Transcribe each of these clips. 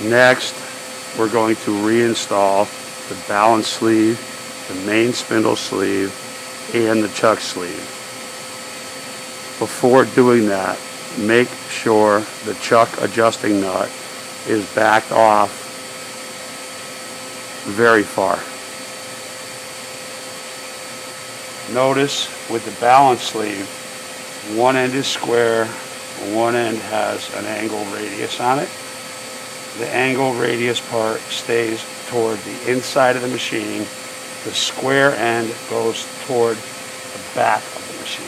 Next, we're going to reinstall the balance sleeve, the main spindle sleeve, and the chuck sleeve. Before doing that, make sure the chuck adjusting nut is backed off very far. Notice with the balance sleeve, one end is square, one end has an angle radius on it. The angle radius part stays toward the inside of the machine. The square end goes toward the back of the machine.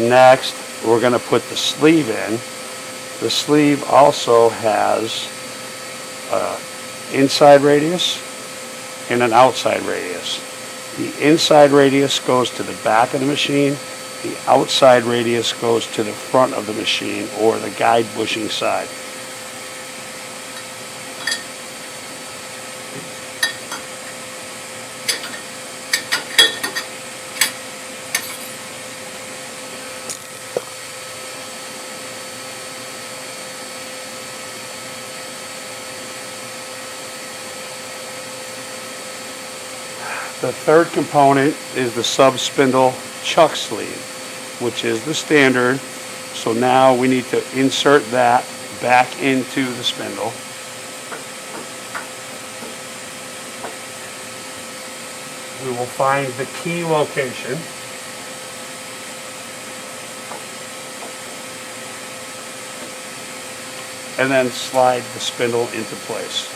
Next, we're going to put the sleeve in. The sleeve also has an inside radius and an outside radius. The inside radius goes to the back of the machine. The outside radius goes to the front of the machine, or the guide bushing side. The third component is the sub-spindle chuck sleeve, which is the standard. So now we need to insert that back into the spindle. We will find the key location. And then slide the spindle into place.